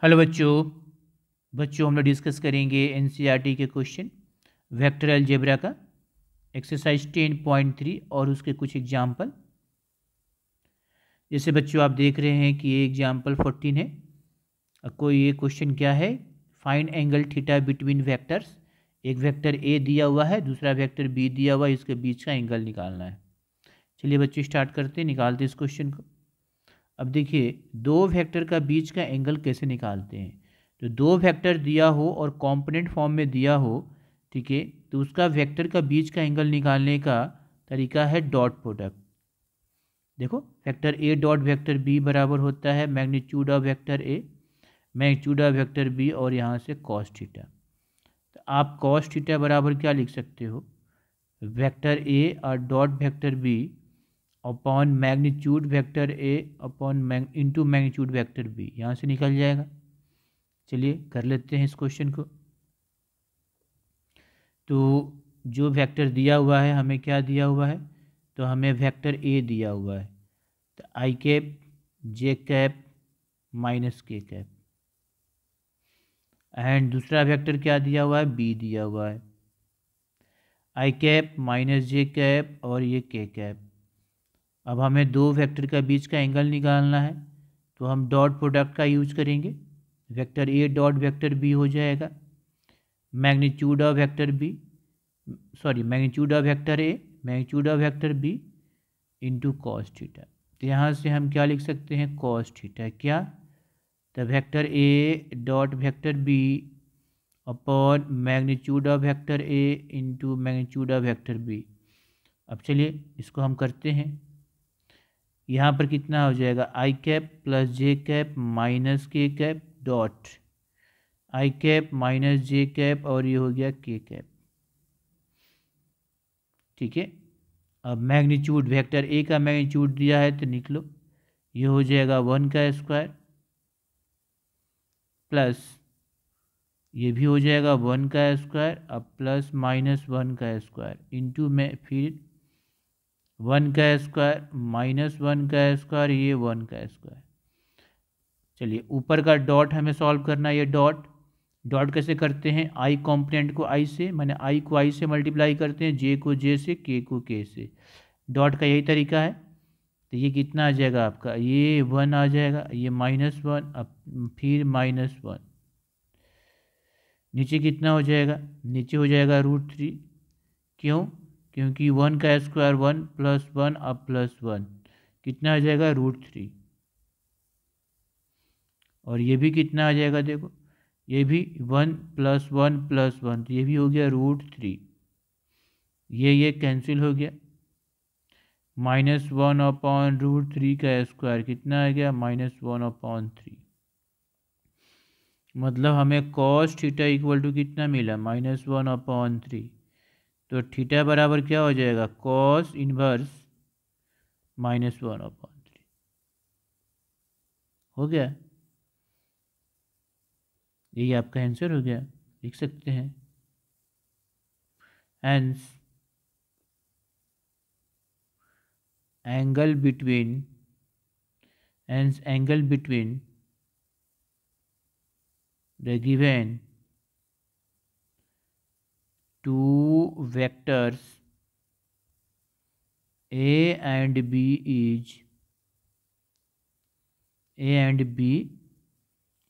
Hello बच्चों हम लोग डिस्कस करेंगे एनसीईआरटी के क्वेश्चन वेक्टर अलजेब्रा का एक्सरसाइज 10.3 और उसके कुछ एग्जाम्पल। जैसे बच्चों आप देख रहे हैं कि ये एग्जाम्पल 14 है। कोई ये क्वेश्चन क्या है, find angle theta between vectors. एक वेक्टर ए दिया हुआ है, दूसरा वेक्टर बी दिया हुआ है, इसके बीच का एंगल निकालना है। चलिए बच्चों स्टार्ट करते हैं, निकालते इस क्वेश्चन को। अब देखिए दो वेक्टर का बीच का एंगल कैसे निकालते हैं। तो दो वेक्टर दिया हो और कंपोनेंट फॉर्म में दिया हो, ठीक है, तो उसका वेक्टर का बीच का एंगल निकालने का तरीका है डॉट प्रोडक्ट। देखो vector A dot vector B बराबर होता है magnitude of vector A magnitude of vector B और यहाँ से कॉस थीटा। तो आप कॉस थीटा बराबर क्या लिख सकते हो, वेक्टर ए और dot vector B upon magnitude vector A upon into magnitude vector B, यहाँ से निकल जाएगा। चलिए कर लेते हैं इस क्वेश्चन को। तो जो वेक्टर दिया हुआ है, हमें क्या दिया हुआ है, तो हमें वेक्टर ए दिया हुआ है, तो आई कैप जे कैप माइनस के कैप, एंड दूसरा वेक्टर क्या दिया हुआ है, बी दिया हुआ है, i cap minus J cap और ये के कैप। अब हमें दो वेक्टर का बीच का एंगल निकालना है, तो हम डॉट प्रोडक्ट का यूज करेंगे। Vector A dot vector B हो जाएगा magnitude of vector B, sorry magnitude of vector A magnitude of vector B into cos theta. तो यहाँ से हम क्या लिख सकते हैं, कॉस थीटा क्या, तो vector A dot vector B upon magnitude of vector A into magnitude of vector B. अब चलिए इसको हम करते हैं। यहाँ पर कितना हो जाएगा, आई कैप प्लस जे कैप माइनस के cap dot i cap minus J cap और ये हो गया के कैप। ठीक है, अब मैग्नीट्यूड वेक्टर ए का मैग्नीट्यूड दिया है तो निकलो, ये हो जाएगा 1 का स्क्वायर प्लस ये भी हो जाएगा 1 का स्क्वायर, अब प्लस माइनस 1 का स्क्वायर इंटू में फिर 1 का स्क्वायर माइनस 1 का स्क्वायर, ये 1 का स्क्वायर। चलिए ऊपर का डॉट हमें सॉल्व करना है। ये डॉट डॉट कैसे करते हैं, आई कॉम्पोनेंट को आई से, मैंने आई को आई से मल्टीप्लाई करते हैं, जे को जे से, के को के से। डॉट का यही तरीका है। तो ये कितना आ जाएगा आपका, ये 1 आ जाएगा, ये -1, अब फिर -1, नीचे कितना हो जाएगा, नीचे हो जाएगा √3। क्यों, क्योंकि 1 का स्क्वायर 1 प्लस 1 अब प्लस 1, कितना आ जाएगा √3। और ये भी कितना आ जाएगा, देखो ये भी 1 प्लस 1 प्लस 1, तो ये भी हो गया √3। ये कैंसिल हो गया, -1 अपॉन √3 का स्क्वायर कितना आ गया, -1/3। मतलब हमें कॉस थीटा इक्वल टू कितना मिला, -1/3। तो थीटा बराबर क्या हो जाएगा, कॉस इनवर्स -1/3 हो गया। यही आपका आंसर हो गया, लिख सकते हैं। Hence angle between the given two vectors A and B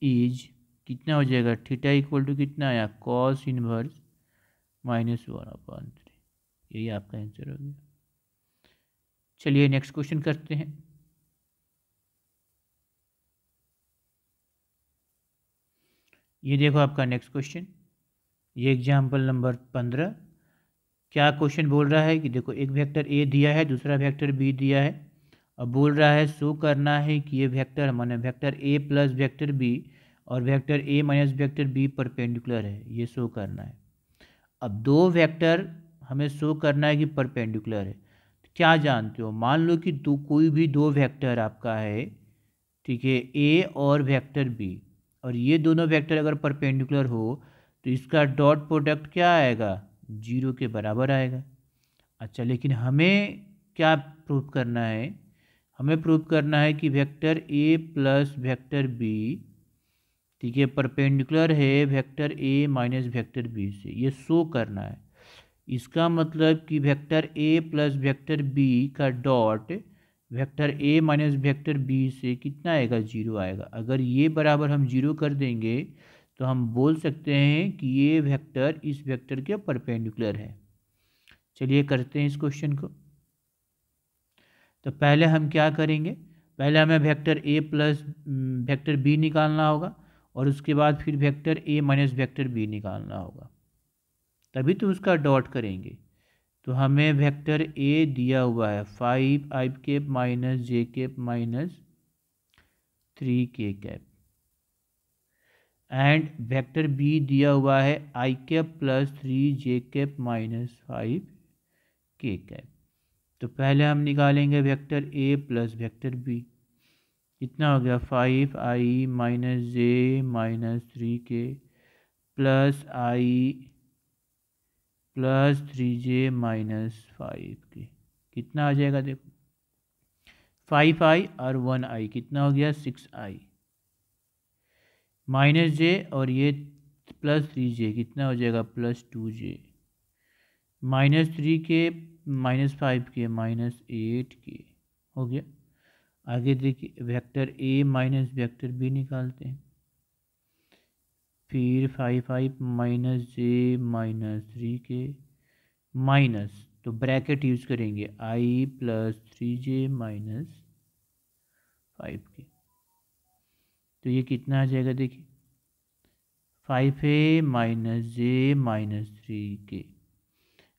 is कितना हो जाएगा, थीटा इक्वल टू कितना आया, कॉस इनवर्स -1/3। यही आपका आंसर हो गया। चलिए नेक्स्ट क्वेश्चन करते हैं। ये देखो आपका नेक्स्ट क्वेश्चन, ये एग्जाम्पल नंबर 15। क्या क्वेश्चन बोल रहा है कि देखो एक वेक्टर ए दिया है, दूसरा वेक्टर बी दिया है। अब बोल रहा है शो करना है कि ये वेक्टर माने vector A plus vector B और vector A minus vector B perpendicular है, ये शो करना है। अब दो वेक्टर हमें शो करना है कि परपेंडिकुलर है। तो क्या जानते हो, मान लो कि कोई भी दो वेक्टर आपका है, ठीक है, ए और वेक्टर बी, और ये दोनों वेक्टर अगर परपेंडिकुलर हो तो इसका डॉट प्रोडक्ट क्या आएगा, 0 के बराबर आएगा। अच्छा, लेकिन हमें क्या प्रूव करना है, हमें प्रूव करना है कि vector A plus vector B, ठीक है, परपेंडिकुलर है vector A minus vector B से, ये शो करना है। इसका मतलब कि vector A plus vector B का dot vector A minus vector B से कितना आएगा, 0 आएगा। अगर ये बराबर हम 0 कर देंगे तो हम बोल सकते हैं कि ये वेक्टर इस वेक्टर के परपेंडिकुलर है। चलिए करते हैं इस क्वेश्चन को। तो पहले हम क्या करेंगे, पहले हमें vector A plus vector B निकालना होगा और उसके बाद फिर vector A minus vector B निकालना होगा, तभी तो उसका डॉट करेंगे। तो हमें वेक्टर ए दिया हुआ है 5i cap minus J cap minus 3k cap, and vector B दिया हुआ है i cap plus 3j cap minus 5k cap. तो पहले हम निकालेंगे vector A plus vector B, कितना हो गया 5i minus J minus 3k plus i plus 3j minus 5k, कितना आ जाएगा देखो 5i और 1i कितना हो गया 6i, माइनस जे और ये प्लस 3j कितना हो जाएगा plus 2j, minus 3k minus 5k minus 8k हो गया। आगे देखिए vector A minus vector B निकालते हैं, फिर 5i minus J minus 3k minus, तो ब्रैकेट यूज करेंगे i plus 3j minus 5k, तो ये कितना आ जाएगा देखिए 5a minus J minus 3k,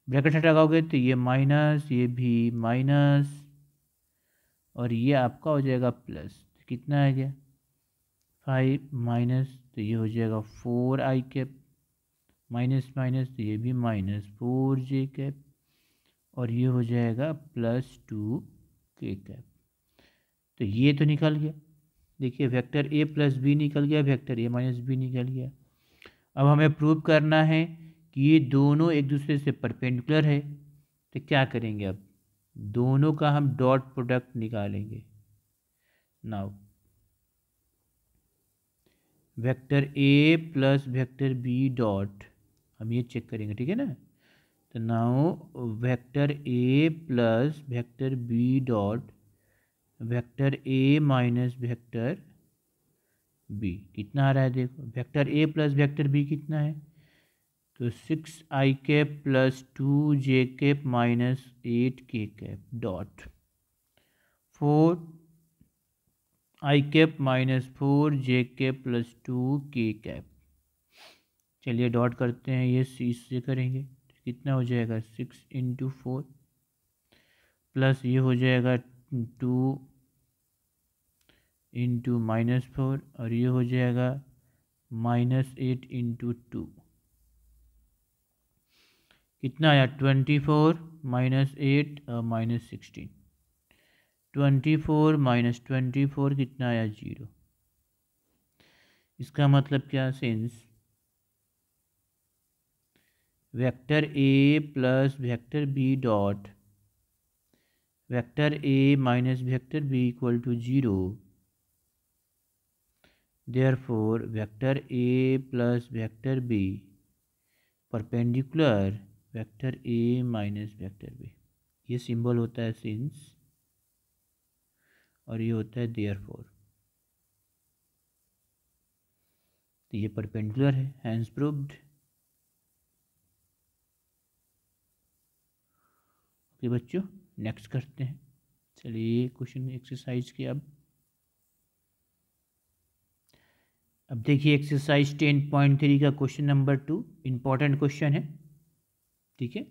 bracket हटाओगे तो ये माइनस, ये भी माइनस और ये आपका हो जाएगा प्लस, तो कितना आ गया 5 माइनस, तो ये हो जाएगा 4i कैप माइनस माइनस, तो ये भी माइनस 4j कैप और ये हो जाएगा प्लस 2k कैप। तो ये तो निकल गया, देखिए वेक्टर ए प्लस बी निकल गया, वेक्टर ए माइनस बी निकल गया। अब हमें प्रूव करना है कि ये दोनों एक दूसरे से परपेंडिकुलर है, तो क्या करेंगे, अब दोनों का हम डॉट प्रोडक्ट निकालेंगे। Now vector A plus vector B dot, हम ये चेक करेंगे, ठीक है ना। तो now vector A plus vector B dot vector A minus vector B कितना आ रहा है देखो, vector A plus vector B कितना है, तो 6i cap plus 2j cap minus 8k cap dot 4i cap minus 4j cap plus 2k cap. चलिए dot करते हैं, ये सी से करेंगे तो कितना हो जाएगा 6 इंटू 4 प्लस ये हो जाएगा 2 इंटू माइनस 4 और ये हो जाएगा माइनस 8 इंटू 2, कितना आया 24 माइनस 8 और माइनस 16, 24 माइनस 24 कितना आया 0। इसका मतलब क्या, since vector A plus vector B dot vector A minus vector B equal to 0, therefore vector A plus vector B perpendicular vector A minus vector B, ये symbol होता है सिंस और ये होता है देयरफॉर, तो ये परपेंडिकुलर है, हैंस प्रूव्ड। ओके बच्चों, नेक्स्ट करते हैं। चलिए क्वेश्चन एक्सरसाइज के अब देखिए एक्सरसाइज 10.3 का क्वेश्चन नंबर 2 इम्पॉर्टेंट क्वेश्चन है, ठीक है।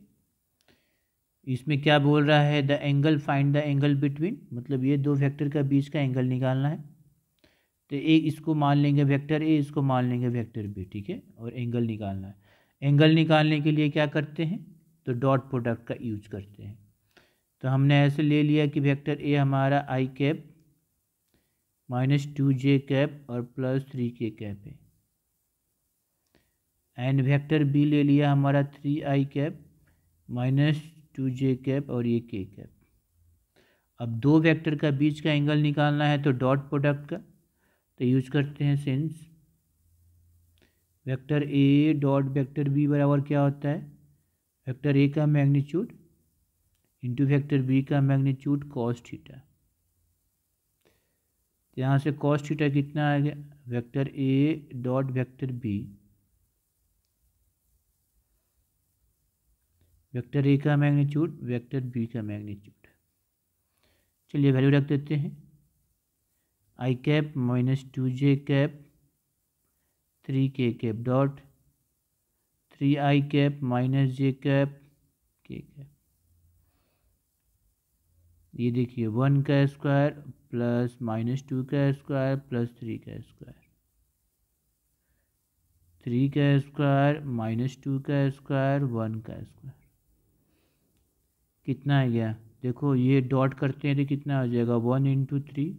इसमें क्या बोल रहा है, the angle find the angle between, मतलब ये दो वेक्टर का बीच का एंगल निकालना है। तो एक इसको मान लेंगे वेक्टर ए, इसको मान लेंगे वेक्टर बी, ठीक है, और एंगल निकालना है। एंगल निकालने के लिए क्या करते हैं, तो डॉट प्रोडक्ट का यूज करते हैं। तो हमने ऐसे ले लिया कि वेक्टर ए हमारा आई कैप माइनस 2j कैप और प्लस 3k कैप है, एंड वेक्टर बी ले लिया हमारा 3i cap minus 2j cap और ये k कैप। अब दो वेक्टर का बीच का एंगल निकालना है तो डॉट प्रोडक्ट का, तो यूज करते हैं since vector A dot vector B बराबर क्या होता है, वेक्टर ए का मैग्नीट्यूड इंटू वेक्टर बी का मैग्नीट्यूड कॉस थीटा। यहाँ से कॉस थीटा कितना आ गया, vector A dot vector B, vector A का मैग्नीट्यूड वेक्टर बी का मैग्नीट्यूड। चलिए वैल्यू रख देते हैं, i cap minus 2j cap 3k cap dot 3i cap minus j cap k cap. ये देखिए 1 का स्क्वायर प्लस माइनस 2 का स्क्वायर प्लस 3 का स्क्वायर, 3 का स्क्वायर माइनस 2 का स्क्वायर 1 का स्क्वायर, कितना आ गया, देखो ये डॉट करते हैं तो कितना आ जाएगा 1 इंटू 3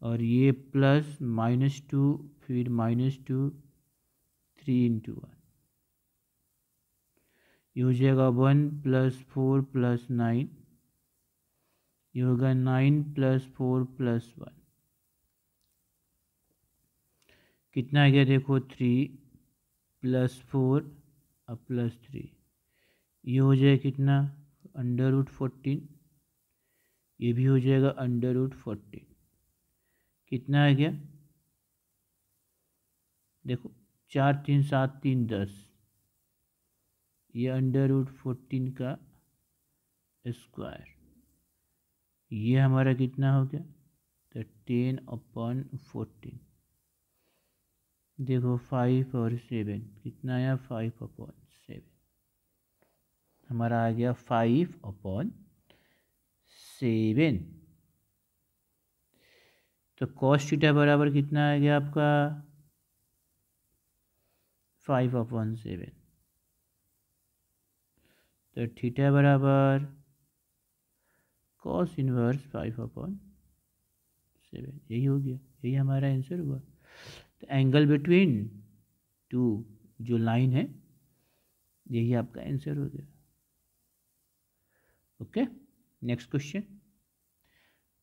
और ये प्लस माइनस 2 फिर माइनस 2 3 इंटू 1, ये हो जाएगा 1 प्लस 4 प्लस 9, ये होगा 9 प्लस 4 प्लस 1, कितना आ गया देखो 3 प्लस 4 और प्लस 3, ये हो जाएगा कितना अंडर रूट 14, ये भी हो जाएगा अंडर रूट 14, कितना आ गया देखो 4 3 7 3 10, ये अंडर रूट 14 का स्क्वायर, ये हमारा कितना हो गया तो 10/14, देखो 5 और 7 कितना आया 5/7, हमारा आ गया 5/7। तो कॉस थीटा बराबर कितना आ गया आपका 5/7, तो थीटा बराबर कॉस इनवर्स 5/7, यही हो गया, यही हमारा आंसर हुआ। तो एंगल बिटवीन टू जो लाइन है यही आपका आंसर हो गया। ओके, नेक्स्ट क्वेश्चन,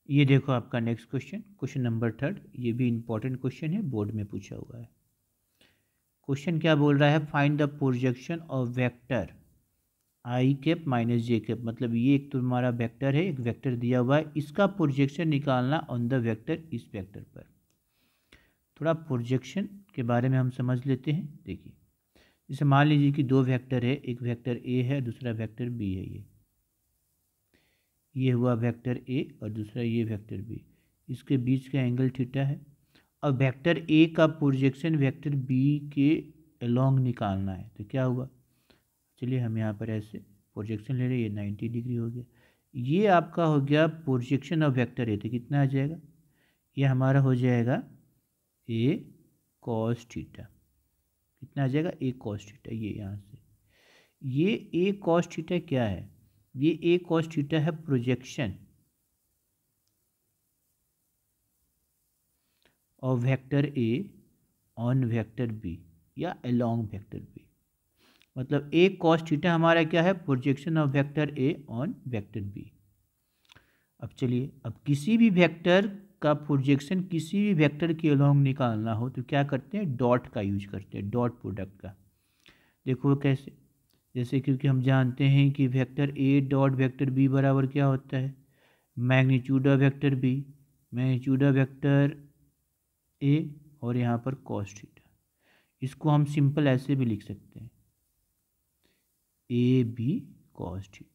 ये देखो आपका नेक्स्ट क्वेश्चन, क्वेश्चन नंबर 3, ये भी इंपॉर्टेंट क्वेश्चन है, बोर्ड में पूछा हुआ है। क्वेश्चन क्या बोल रहा है, find the projection of vector I cap minus J cap, मतलब ये एक तुम्हारा वेक्टर है, एक वेक्टर दिया हुआ है, इसका प्रोजेक्शन निकालना ऑन द वेक्टर इस वेक्टर पर। थोड़ा प्रोजेक्शन के बारे में हम समझ लेते हैं। देखिए जैसे मान लीजिए कि दो वेक्टर है, एक वेक्टर ए है दूसरा वेक्टर बी है, ये हुआ वेक्टर ए और दूसरा ये वेक्टर बी, इसके बीच का एंगल थीटा है। अब वेक्टर ए का प्रोजेक्शन वेक्टर बी के अलोंग निकालना है, तो क्या हुआ, चलिए हम यहाँ पर ऐसे प्रोजेक्शन ले रहे हैं, ये 90 डिग्री हो गया, ये आपका हो गया प्रोजेक्शन ऑफ वेक्टर ए, तो कितना आ जाएगा, ये हमारा हो जाएगा ए कॉस थीटा, कितना आ जाएगा ए कॉस थीटा, ये यहाँ से ये ए कॉस थीटा क्या है, ये ए कॉस थीटा है projection of vector A on vector B या अलोंग वेक्टर बी, मतलब ए कॉस थीटा हमारा क्या है, projection of vector A on vector B. अब चलिए, अब किसी भी वेक्टर का प्रोजेक्शन किसी भी वेक्टर के अलोंग निकालना हो तो क्या करते हैं, डॉट का यूज करते हैं, डॉट प्रोडक्ट का। देखो कैसे, जैसे क्योंकि हम जानते हैं कि vector A dot vector B बराबर क्या होता है, magnitude of vector B, magnitude of vector A और यहाँ पर कॉस थीटा, इसको हम सिंपल ऐसे भी लिख सकते हैं ए बी कॉस थीटा।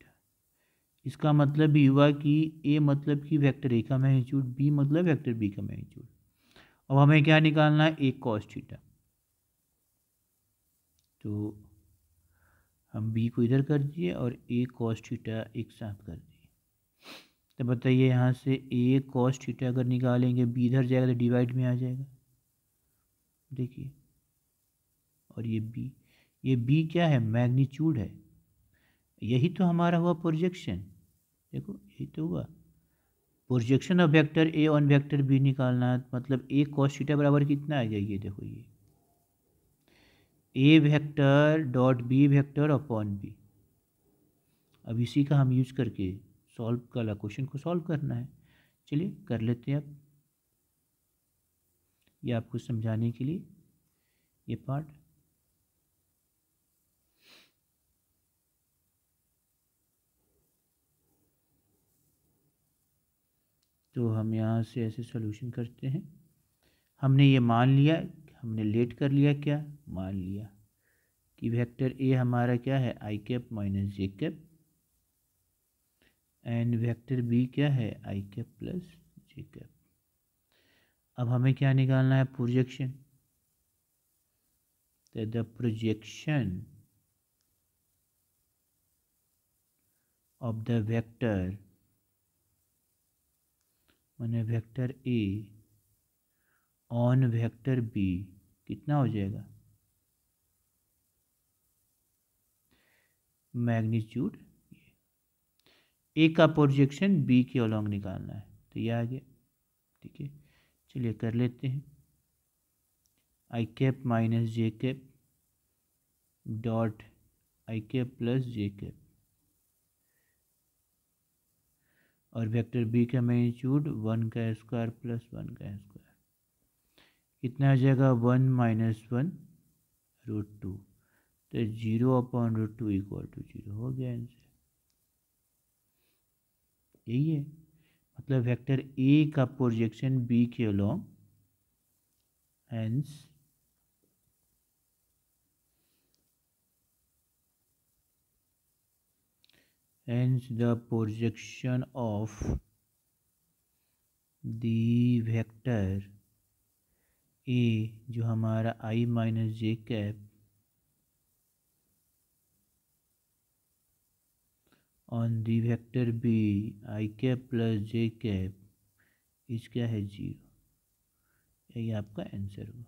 इसका मतलब भी हुआ कि ए मतलब कि वेक्टर ए का मैग्नीट्यूड, बी मतलब वेक्टर बी का मैग्नीट्यूड। अब हमें क्या निकालना है, ए कॉस थीटा, तो हम बी को इधर कर दिए और ए कॉस थीटा एक साथ कर दिए। तो बताइए यहाँ से ए कॉस थीटा अगर निकालेंगे, बी इधर जाएगा तो डिवाइड में आ जाएगा, देखिए, और ये बी क्या है, मैग्नीट्यूड है, यही तो हमारा हुआ प्रोजेक्शन, देखो यही तो हुआ projection of vector A on vector B निकालना, मतलब ए कॉस थीटा बराबर कितना आ गया, ये देखो ये A vector dot B vector upon B. अब इसी का हम यूज करके सॉल्व वाला क्वेश्चन को सॉल्व करना है, चलिए कर लेते हैं। अब ये आपको समझाने के लिए ये पार्ट तो हम यहाँ से ऐसे सॉल्यूशन करते हैं। हमने ये मान लिया, हमने लेट कर लिया, क्या मान लिया कि वेक्टर ए हमारा क्या है i cap minus J cap, and vector B क्या है i cap plus J cap. अब हमें क्या निकालना है, प्रोजेक्शन। तो the projection of the vector माने vector A on vector B कितना हो जाएगा, मैग्नीट्यूड। ए का प्रोजेक्शन बी के अलॉन्ग निकालना है, तो ये आ गया। ठीक है, चलिए कर लेते हैं। I cap minus J cap dot i cap plus J cap, और वेक्टर बी का मैग्नीट्यूड 1 का स्क्वायर प्लस 1 का स्क्वायर, कितना आ जाएगा 1 माइनस 1 रूट 2, तो 0/√2 इक्वल टू 0 हो गया आंसर। यही है, मतलब वेक्टर ए का प्रोजेक्शन बी के along, hence the projection of the vector a जो हमारा i minus J cap on the vector B I cap plus J cap इस क्या है 0, यही आपका आंसर हुआ।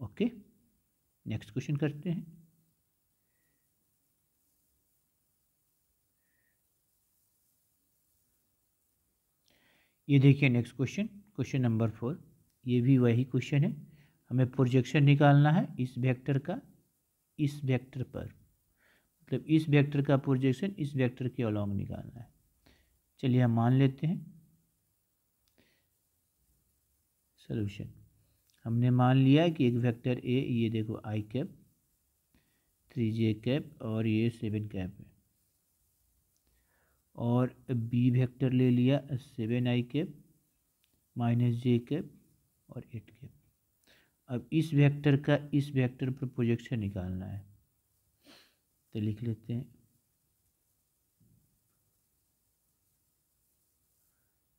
ओके, नेक्स्ट क्वेश्चन करते हैं। ये देखिए नेक्स्ट क्वेश्चन, क्वेश्चन नंबर 4। ये भी वही क्वेश्चन है, हमें प्रोजेक्शन निकालना है इस वेक्टर का इस वेक्टर पर, मतलब इस वेक्टर का प्रोजेक्शन इस वेक्टर के अलॉन्ग निकालना है। चलिए हम मान लेते हैं सॉल्यूशन। हमने मान लिया कि एक वेक्टर ए, ये देखो आई कैप 3j कैप और ये 7 कैप है, और बी वेक्टर ले लिया 7i कैप माइनस जे कैप और 8 कैप। अब इस वेक्टर का इस वेक्टर पर प्रोजेक्शन निकालना है, तो लिख लेते हैं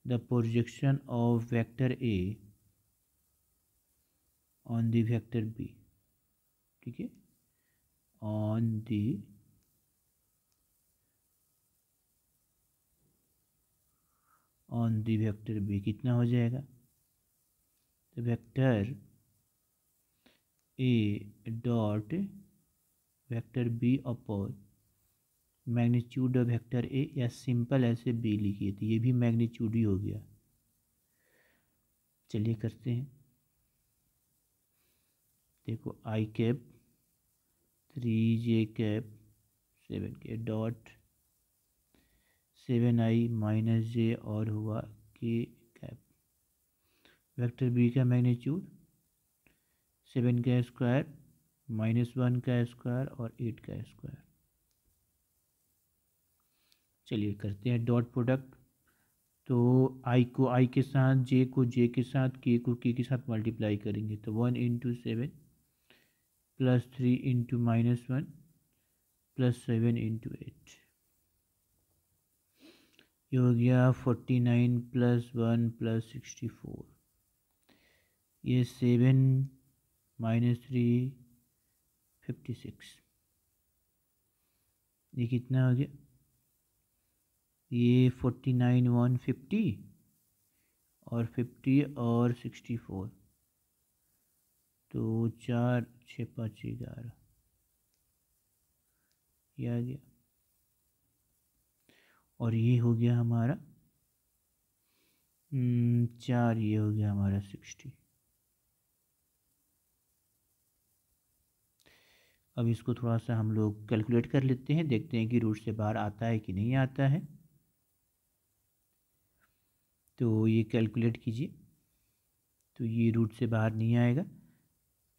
the projection of vector A on the vector B. ठीक है, ऑन दी वेक्टर बी कितना हो जाएगा, तो vector A dot vector B upon magnitude of vector A, या सिंपल ऐसे बी लिखिए तो ये भी मैग्नीट्यूड ही हो गया। चलिए करते हैं, देखो आई कैप 3j कैप 7 के डॉट 7i माइनस जे और हुआ के कैप, वेक्टर बी का मैग्नीट्यूड 7 का स्क्वायर माइनस 1 का स्क्वायर और 8 का स्क्वायर। चलिए करते हैं डॉट प्रोडक्ट। तो आई को आई के साथ, जे को जे के साथ, के को के के साथ मल्टीप्लाई करेंगे, तो 1 into 7 plus 3 into minus 1 plus 7 into 8, ये हो गया 49 प्लस 1 प्लस 64, ये 7 माइनस 3 56, ये कितना हो गया, ये 49 150 और 50 और 64, तो 4 6 5 11, ये आ गया, और ये हो गया हमारा 4, ये हो गया हमारा 60। अब इसको थोड़ा सा हम लोग कैलकुलेट कर लेते हैं, देखते हैं कि रूट से बाहर आता है कि नहीं आता है। तो ये कैलकुलेट कीजिए, तो ये रूट से बाहर नहीं आएगा,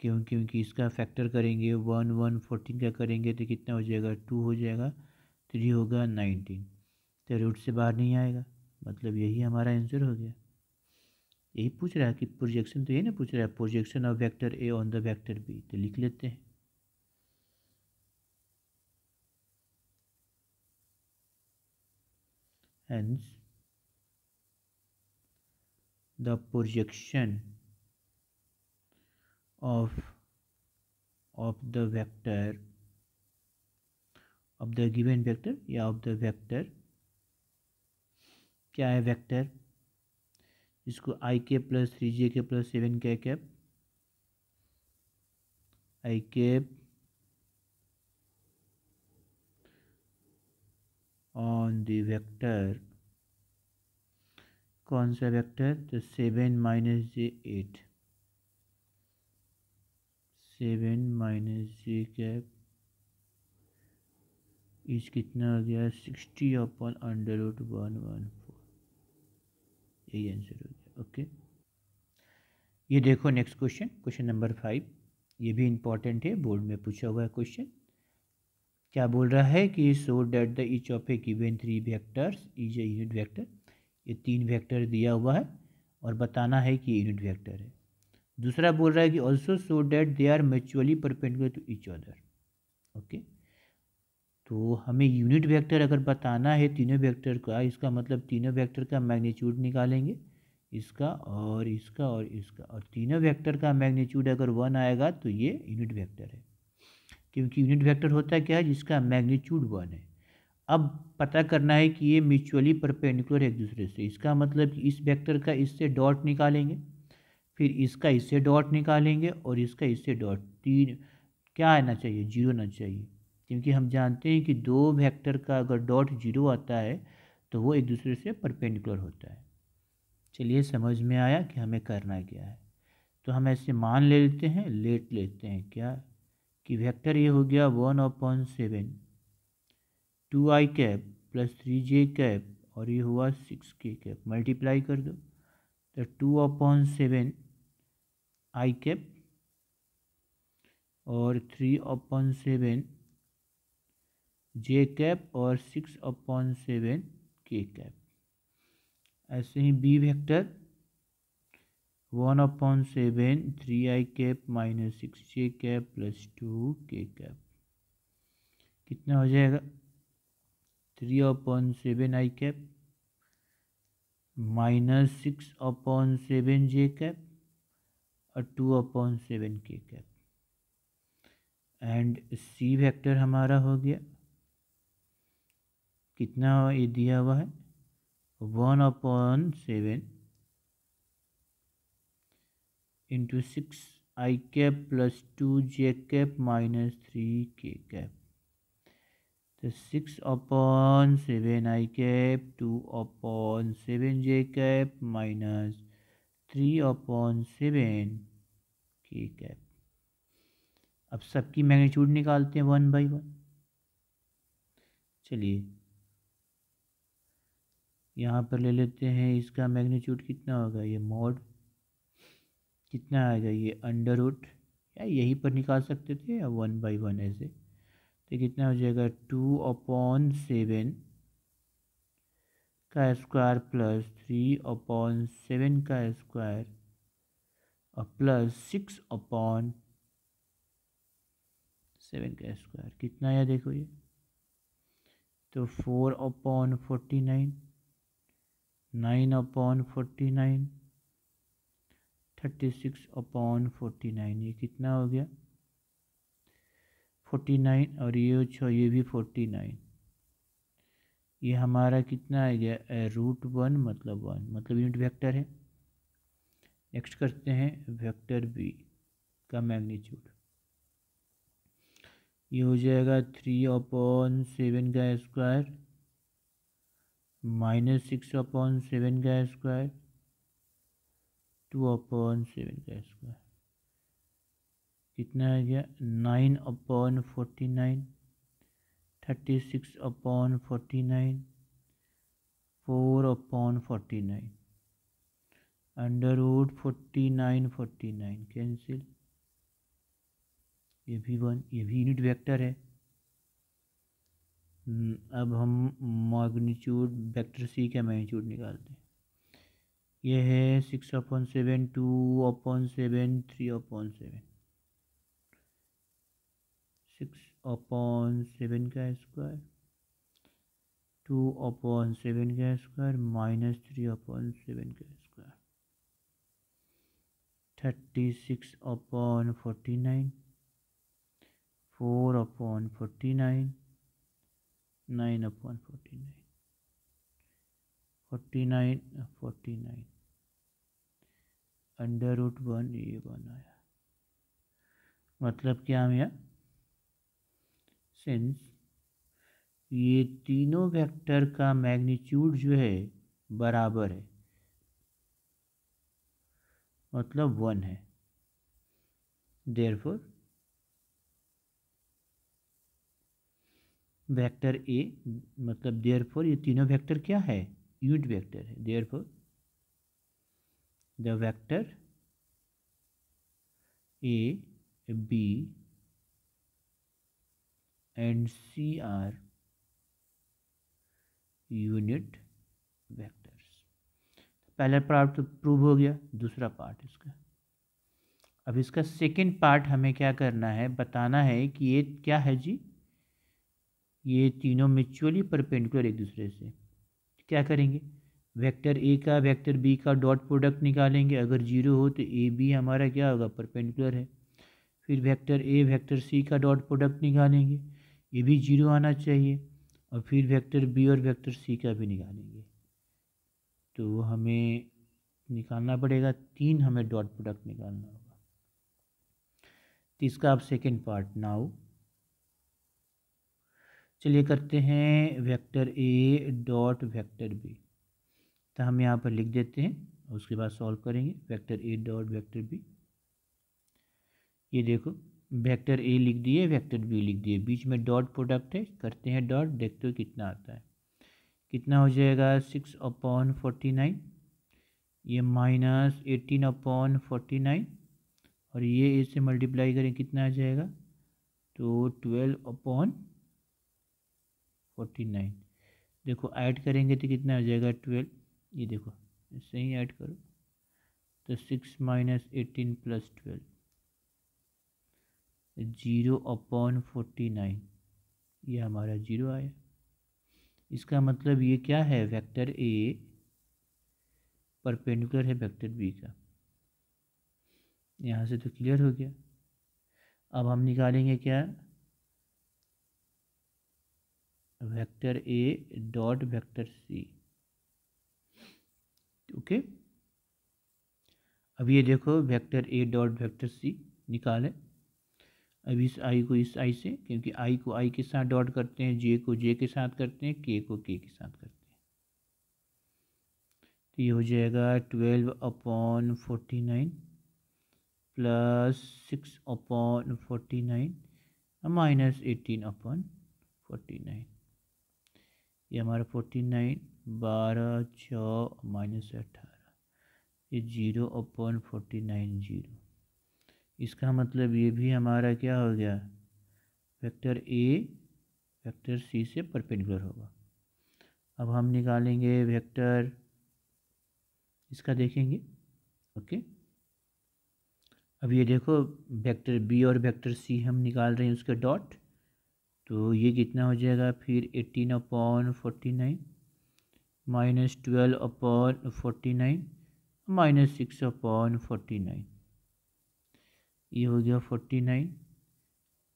क्योंकि इसका फैक्टर करेंगे 1 1 14 का करेंगे तो कितना हो जाएगा 2 हो जाएगा, 3 होगा 19, तो रूट से बाहर नहीं आएगा। मतलब यही हमारा आंसर हो गया। यही पूछ रहा है कि प्रोजेक्शन, तो यही ना पूछ रहा है, projection of vector A on the vector B, तो लिख लेते हैं। Hence, the projection of the vector of the given vector या of the vector, क्या है वेक्टर, इसको आई के प्लस 3j के प्लस 7 के cap, I cap on the vector, कौन सा वेक्टर, तो 7 माइनस जे 8, 7 माइनस जे कैप इस कितना हो गया 60 अपॉन अंडर रूट 114, यही आंसर हो गया। ओके, ये देखो नेक्स्ट क्वेश्चन, क्वेश्चन नंबर 5, ये भी इंपॉर्टेंट है, बोर्ड में पूछा हुआ है क्वेश्चन। क्या बोल रहा है कि so that the each of a given 3 vectors is a unit vector, ये 3 वेक्टर दिया हुआ है और बताना है कि यूनिट वेक्टर है। दूसरा बोल रहा है कि also so that they are mutually perpendicular to each other. Okay, तो हमें यूनिट वेक्टर अगर बताना है तीनों वेक्टर का, इसका मतलब तीनों वेक्टर का मैग्नीट्यूड निकालेंगे, इसका और इसका और इसका, और तीनों वेक्टर का मैग्नीट्यूड अगर 1 आएगा तो ये यूनिट वेक्टर है, क्योंकि यूनिट वेक्टर होता है क्या है, जिसका मैग्नीट्यूड 1 है। अब पता करना है कि ये म्यूचुअली परपेंडिकुलर एक दूसरे से, इसका मतलब कि इस वेक्टर का इससे डॉट निकालेंगे, फिर इसका इससे डॉट निकालेंगे और इसका इससे डॉट, तीन क्या आना चाहिए, जीरो आना चाहिए, क्योंकि हम जानते हैं कि दो वेक्टर का अगर डॉट जीरो आता है तो वो एक दूसरे से परपेंडिकुलर होता है। चलिए समझ में आया कि हमें करना क्या है। तो हम ऐसे मान ले लेते हैं, लेट लेते हैं क्या, कि वेक्टर ये हो गया 1/7 2i cap plus 3j cap और ये हुआ 6k कैप, मल्टीप्लाई कर दो तो 2/7 आई कैप और 3/7 जे कैप और 6/7 के कैप। ऐसे ही B vector 1/7 3i cap minus 6j cap plus 2k cap, कितना हो जाएगा 3/7 i cap minus 6/7 j cap और 2/7 के कैप। एंड सी वेक्टर हमारा हो गया कितना, ये दिया हुआ है 1/7 into 6i cap plus 2j cap minus 3k cap, तो 6/7 आई कैप 2/7 जे कैप माइनस 3/7 के कैप। अब सबकी मैग्नीट्यूड निकालते हैं 1/1। चलिए यहाँ पर ले लेते हैं, इसका मैग्नीट्यूड कितना होगा, ये मॉड कितना आएगा, ये अंडर रूट, या यहीं पर निकाल सकते थे या 1/1 ऐसे, तो कितना हो जाएगा 2/7 का स्क्वायर प्लस 3/7 का स्क्वायर और प्लस 6/7 का स्क्वायर, कितना आया देखो ये, तो 4/49 9/49 36/49, ये कितना हो गया 49 और ये भी 49, ये हमारा कितना आ गया √1 मतलब 1, मतलब यूनिट वेक्टर है। नेक्स्ट करते हैं वेक्टर बी का मैग्नीट्यूड, ये हो जाएगा 3/7 का स्क्वायर माइनस 6/7 का स्क्वायर 2/7 का स्क्वायर, कितना आ गया 9/49 36/49 4/49 अंडर रूट 49 कैंसिल, ये भी 1, ये भी यूनिट वेक्टर है अब हम मैग्नीट्यूड वेक्टर सी का मैग्नीट्यूड निकालते हैं। ये है 6/7, 2/7, 3/7। 6/7 का स्क्वायर, 2/7 का स्क्वायर, -3/7 का स्क्वायर, 36/49, 4/49, 9/49, 49/49, √1 ये 1 आया। मतलब क्या आया? सिंस ये तीनों वेक्टर का मैग्नीट्यूड जो है बराबर है, मतलब 1 है, देयरफॉर वेक्टर ए, मतलब देयरफॉर ये तीनों वेक्टर क्या है? यूनिट वेक्टर है। Therefore the vector A, B and C are unit vectors. पहला पार्ट तो प्रूव हो गया, दूसरा पार्ट इसका। अब इसका सेकंड पार्ट हमें क्या करना है, बताना है कि ये क्या है जी, ये तीनों म्यूचुअली परपेंडिकुलर एक दूसरे से। क्या करेंगे? वेक्टर ए का वेक्टर बी का डॉट प्रोडक्ट निकालेंगे, अगर जीरो हो तो ए बी हमारा क्या होगा? परपेंडिकुलर है। फिर वेक्टर ए वेक्टर सी का डॉट प्रोडक्ट निकालेंगे, ये भी जीरो आना चाहिए, और फिर वेक्टर बी और वेक्टर सी का भी निकालेंगे। तो हमें निकालना पड़ेगा 3, हमें डॉट प्रोडक्ट निकालना होगा। तो इसका अब सेकेंड पार्ट नाउ चलिए करते हैं, vector A dot vector B. तो हम यहाँ पर लिख देते हैं, उसके बाद सॉल्व करेंगे। Vector A dot vector B, ये देखो वेक्टर ए लिख दिए, वेक्टर बी लिख दिए, बीच में डॉट प्रोडक्ट है, करते हैं डॉट, देखते हो कितना आता है। कितना हो जाएगा? 6/49, ये -18/49, और ये इससे मल्टीप्लाई करें कितना आ जाएगा? तो 12/49। देखो ऐड करेंगे तो कितना आ जाएगा? 12। ये देखो इससे ही ऐड करो तो 6 - 18 + 12, 0/49, ये हमारा 0 आया। इसका मतलब ये क्या है? वेक्टर ए परपेंडिकुलर है वेक्टर बी का। यहाँ से तो क्लियर हो गया। अब हम निकालेंगे क्या? Vector A dot vector C. Okay, अब ये देखो vector A dot vector C निकालें। अब इस आई को इस आई से, क्योंकि आई को आई के साथ डॉट करते हैं, जे को जे के साथ करते हैं, के को के साथ करते हैं। तो ये हो जाएगा 12/49 + 6/49 -18/49। ये हमारा 49, 12, 6 -18, ये 0/49 0। इसका मतलब ये भी हमारा क्या हो गया? वेक्टर ए वेक्टर सी से परपेंडिकुलर होगा। अब हम निकालेंगे वेक्टर, इसका देखेंगे। ओके, अब ये देखो वेक्टर बी और वेक्टर सी हम निकाल रहे हैं उसके डॉट, तो ये कितना हो जाएगा फिर? 18/49 -12/49 -6/49, ये हो गया 49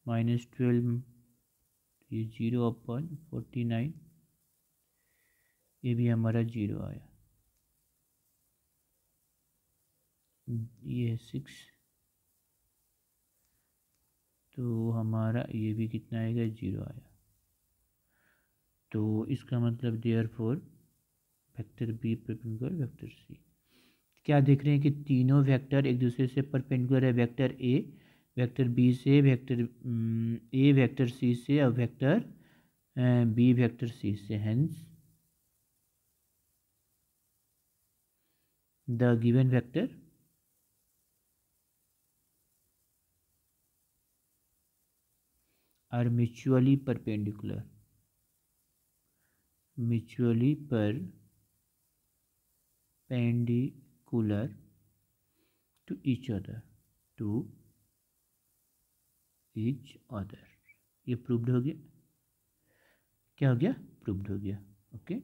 -12, ये 0/49, ये भी हमारा 0 आया। ये 6, तो हमारा ये भी कितना आएगा? 0 आया। तो इसका मतलब therefore vector B perpendicular vector C. क्या देख रहे हैं कि तीनों वेक्टर एक दूसरे से परपेंडिकुलर है। वेक्टर ए वेक्टर बी से, वेक्टर ए वेक्टर सी से, और वेक्टर बी वेक्टर सी से। Hence the given vector are mutually perpendicular. Mutually perpendicular to each other ये प्रूव्ड हो गया। क्या हो गया? प्रूव्ड हो गया। ओके,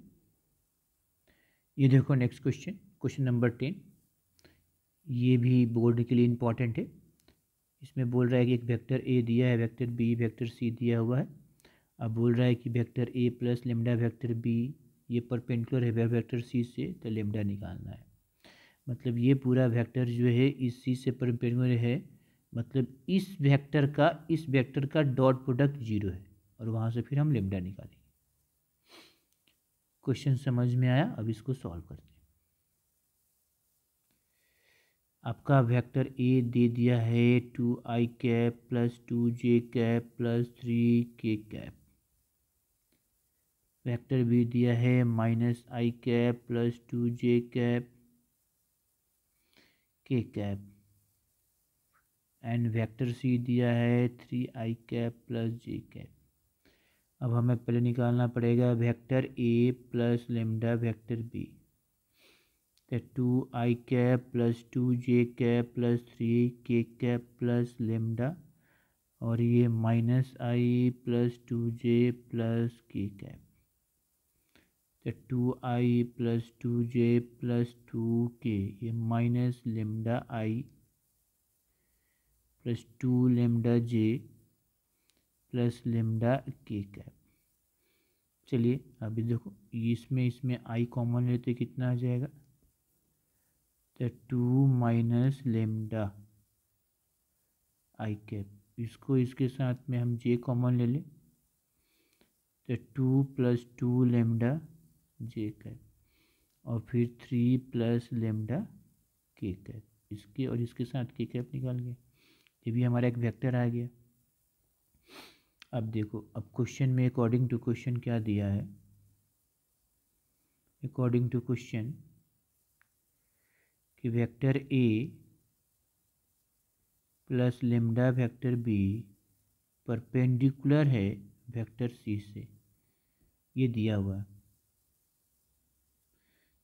ये देखो नेक्स्ट क्वेश्चन, क्वेश्चन नंबर 10। ये भी बोर्ड के लिए इम्पॉर्टेंट है। इसमें बोल रहा है कि एक वेक्टर ए दिया है, वेक्टर बी, वेक्टर सी दिया हुआ है। अब बोल रहा है कि vector A plus lambda vector B ये परपेंडिकुलर है वेक्टर सी से, तो लेमडा निकालना है। मतलब ये पूरा वेक्टर जो है इस सी से परपेंडिकुलर है, मतलब इस वेक्टर का डॉट प्रोडक्ट 0 है, और वहाँ से फिर हम लेमडा निकालेंगे। क्वेश्चन समझ में आया? अब इसको सॉल्व करते हैं। आपका वेक्टर ए दे दिया है 2i cap plus 2j cap plus 3k cap. Vector B दिया है -i cap plus 2j cap k cap. And vector C दिया है 3i cap plus j cap. अब हमें पहले निकालना पड़ेगा vector A plus lambda vector B. 2i cap plus 2j cap plus 3k cap plus lambda, और ये -i plus 2j plus k cap. 2i plus 2j plus 2k, ये minus lambda i plus 2 lambda j plus lambda k cap. चलिए अभी देखो, इसमें i common लेते कितना आ जाएगा? 2 माइनस लेमडा आई कैप, इसको इसके साथ में हम j कॉमन ले लें, तो 2 प्लस 2 लेमडा j कैप, और फिर 3 प्लस लेमडा k कैप। इसके और इसके साथ k कैप निकाल गए, ये भी हमारा एक वेक्टर आ गया। अब देखो, अब क्वेश्चन में अकॉर्डिंग टू क्वेश्चन क्या दिया है? अकॉर्डिंग टू क्वेश्चन कि vector A plus lambda vector B perpendicular है वेक्टर सी से, ये दिया हुआ है।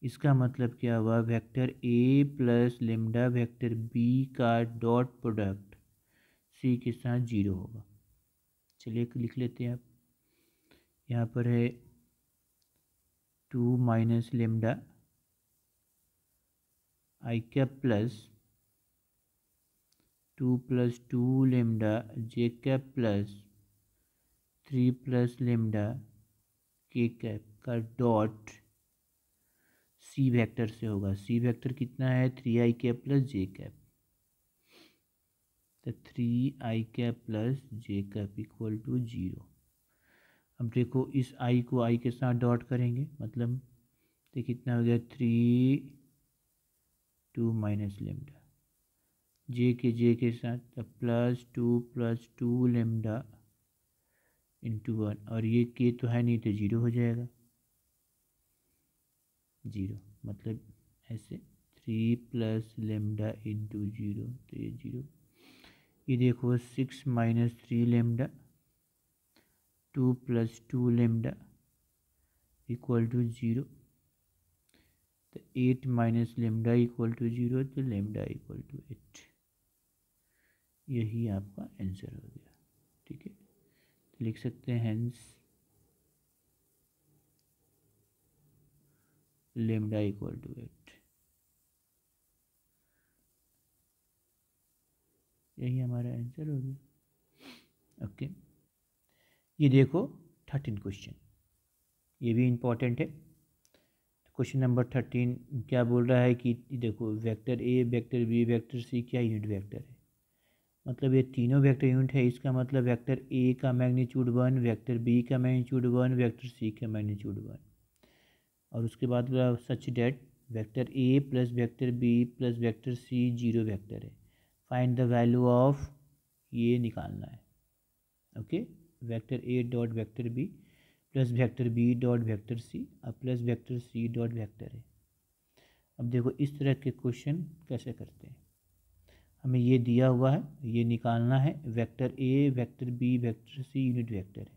इसका मतलब क्या हुआ? Vector A plus lambda vector B का डॉट प्रोडक्ट सी के साथ 0 होगा। चलिए लिख लेते हैं। आप यहाँ पर है 2 minus lambda I cap plus 2 plus 2 lambda J cap plus 3 plus lambda के कैप का डॉट सी वेक्टर से होगा। सी वेक्टर कितना है? 3i कैप प्लस जे कैप, तो 3i cap plus J cap equal to 0। अब देखो, इस i को i के साथ डॉट करेंगे, मतलब तो कितना हो गया? 3 2 माइनस लेमडा जे के साथ, तो प्लस 2 लेमडा इंटू 1, और ये के तो है नहीं, तो 0 हो जाएगा। 0 मतलब ऐसे 3 प्लस लेमडा इंटू 0, तो ये 0। ये देखो 6 minus 3 lambda 2 plus 2 lambda equal to 0, तो 8 माइनस लेमडा इक्वल टू 0, तो लेमडा इक्वल टू 8। यही आपका आंसर हो गया। ठीक है, तो लिख सकते हैं हेंस लेमडा इक्वल टू 8। यही हमारा आंसर हो गया। ओके, ये देखो 13 क्वेश्चन, ये भी इम्पॉर्टेंट है। क्वेश्चन नंबर 13 क्या बोल रहा है कि देखो, vector A vector B vector C क्या यूनिट वेक्टर है? मतलब ये तीनों वेक्टर यूनिट है। इसका मतलब वेक्टर ए का मैग्नीट्यूड 1, वेक्टर बी का मैग्नीट्यूड 1, वेक्टर सी का मैग्नीट्यूड 1। और उसके बाद such that vector A plus vector B plus vector C 0 vector है। फाइंड द वैल्यू ऑफ, ये निकालना है। Okay, vector A dot vector B plus vector B dot vector C और plus vector C dot vector है। अब देखो, इस तरह के क्वेश्चन कैसे करते हैं? हमें ये दिया हुआ है, ये निकालना है। Vector A vector B vector C unit vector है।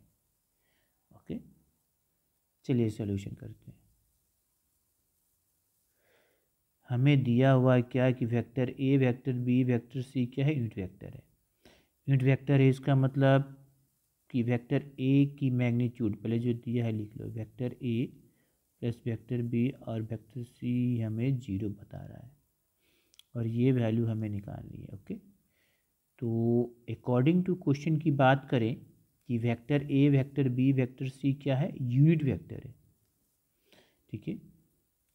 ओके, चलिए सॉल्यूशन करते हैं। हमें दिया हुआ क्या कि vector A, vector B, vector C क्या है, यूनिट वेक्टर है। यूनिट वेक्टर है इसका मतलब कि वेक्टर ए की मैग्नीट्यूड पहले जो दिया है लिख लो, vector A plus vector B और वेक्टर सी हमें 0 बता रहा है और ये वैल्यू हमें निकालनी है। ओके, तो अकॉर्डिंग टू क्वेश्चन की बात करें कि vector A, vector B, vector C क्या है, यूनिट वेक्टर है। ठीक है,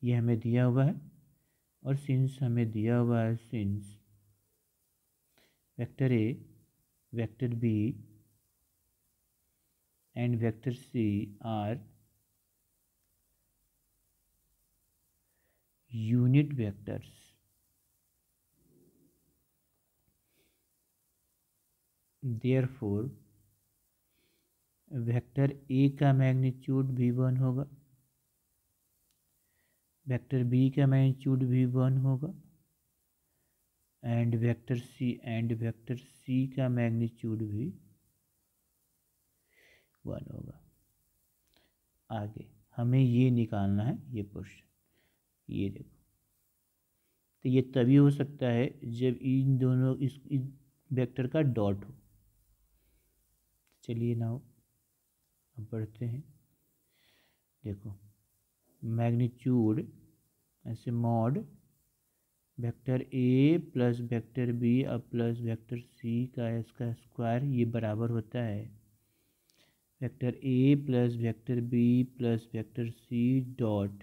ये हमें दिया हुआ है और सिंस हमें दिया हुआ है, since vector A, vector B and vector C are unit vectors, therefore vector A का मैग्नीट्यूड v1 होगा, वेक्टर बी का मैग्नीट्यूड v1 होगा एंड वेक्टर सी का मैग्नीट्यूड भी 1 होगा। आगे हमें ये निकालना है, ये क्वेश्चन, ये देखो, तो ये तभी हो सकता है जब इन दोनों इस वेक्टर का डॉट हो। चलिए नाउ अब बढ़ते हैं। देखो मैग्नीट्यूड ऐसे mod vector A plus vector B और प्लस वेक्टर सी का इसका स्क्वायर, ये बराबर होता है vector A plus vector B plus vector C dot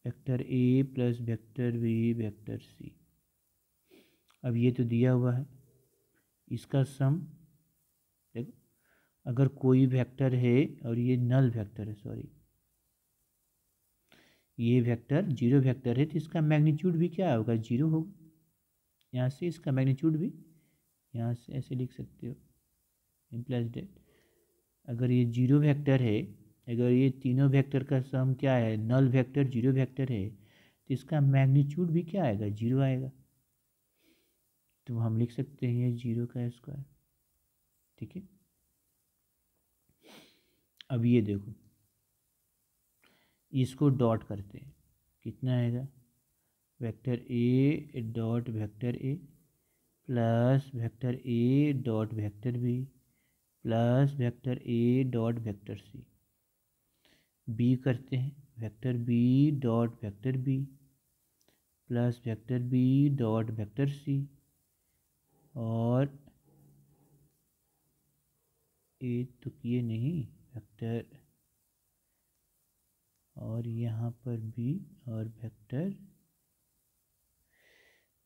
vector A plus vector B vector C. अब ये तो दिया हुआ है, इसका सम देखो, अगर कोई वेक्टर है और ये नल वेक्टर है, सॉरी ये वेक्टर 0 वेक्टर है, तो इसका मैग्नीट्यूड भी क्या होगा, 0 होगा। यहाँ से इसका मैग्नीट्यूड भी यहाँ से ऐसे लिख सकते हो, इम्प्लाइज डेट अगर ये 0 वेक्टर है, अगर ये तीनों वेक्टर का सम क्या है, नल वेक्टर 0 वेक्टर है, तो इसका मैग्नीट्यूड भी क्या आएगा, 0 आएगा। तो हम लिख सकते हैं ये 0 का स्क्वायर। ठीक है, अब ये देखो इसको डॉट करते हैं, कितना आएगा, vector A dot vector A plus vector A dot vector B plus vector A dot vector C. B करते हैं, vector B dot vector B plus vector B dot vector C और ए तो किए नहीं वेक्टर, और यहाँ पर B और वेक्टर,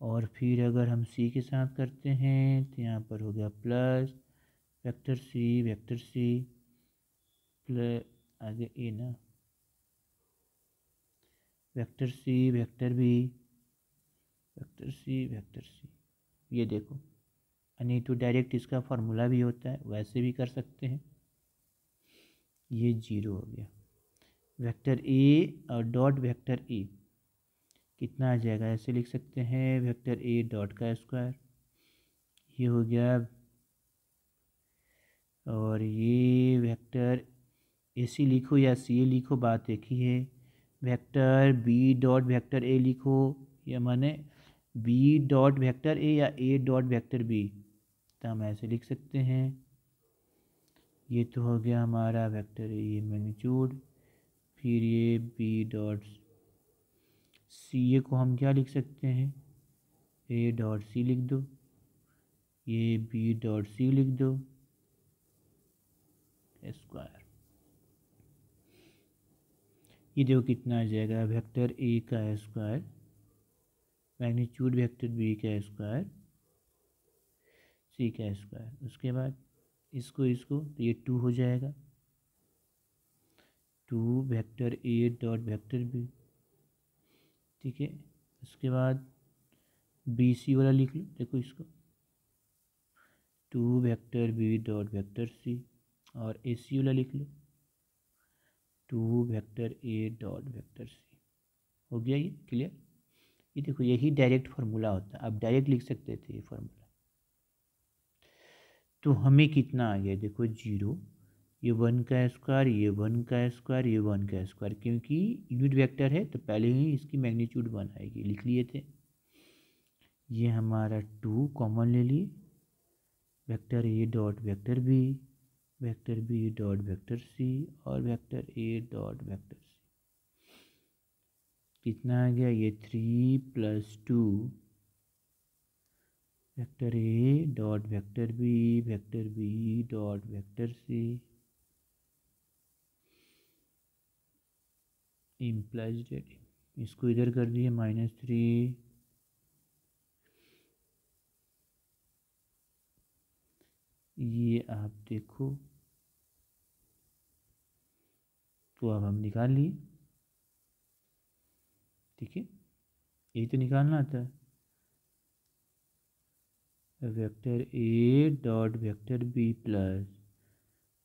और फिर अगर हम सी के साथ करते हैं तो यहाँ पर हो गया प्लस वेक्टर सी प्लस आगे ए ना, vector C vector B vector C. ये देखो नहीं तो डायरेक्ट इसका फार्मूला भी होता है, वैसे भी कर सकते हैं। ये 0 हो गया, वेक्टर ए और डॉट वेक्टर ए कितना आ जाएगा, ऐसे लिख सकते हैं वेक्टर ए डॉट का स्क्वायर, ये हो गया, और ये वेक्टर ए सी लिखो या सी ए लिखो, बात एक ही है। Vector B dot vector A लिखो, या माने बी डॉट वेक्टर ए या ए डॉट वेक्टर बी, तो हम ऐसे लिख सकते हैं। ये तो हो गया हमारा वेक्टर ए, ये मैग्नीट्यूड, फिर ये बी डॉट सी ए को हम क्या लिख सकते हैं, ए डॉट सी लिख दो, ये बी डॉट सी लिख दो स्क्वायर। ये देखो कितना आ जाएगा, वेक्टर ए का स्क्वायर मैग्नीट्यूड वेक्टर बी का स्क्वायर सी का स्क्वायर, उसके बाद इसको तो ये 2 हो जाएगा, 2 vector A dot vector B. ठीक है, उसके बाद बी सी वाला लिख लो, देखो इसको 2 vector B dot vector C, और ए सी वाला लिख लो 2 vector A dot vector C. हो गया ये क्लियर। ये देखो यही डायरेक्ट फार्मूला होता है, आप डायरेक्ट लिख सकते थे ये फार्मूला। तो हमें कितना आ गया, देखो 0, ये 1 का स्क्वायर, ये 1 का स्क्वायर, ये 1 का स्क्वायर, क्योंकि यूनिट वेक्टर है तो पहले ही इसकी मैग्नीट्यूड 1 आएगी, लिख लिए थे। ये हमारा 2 कॉमन ले लिए, vector A dot vector B, vector B dot vector C और vector A dot vector C. कितना आ गया? ये 3 + 2 vector A dot vector B dot vector C implies that. इसको इधर कर दिए -3, ये आप देखो तो अब हम निकाल लिए। ठीक है, यही तो निकालना था। Vector A dot vector B plus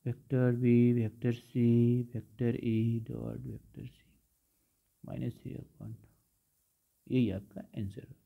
vector B vector C vector A dot vector C -3/, यही आपका आंसर है।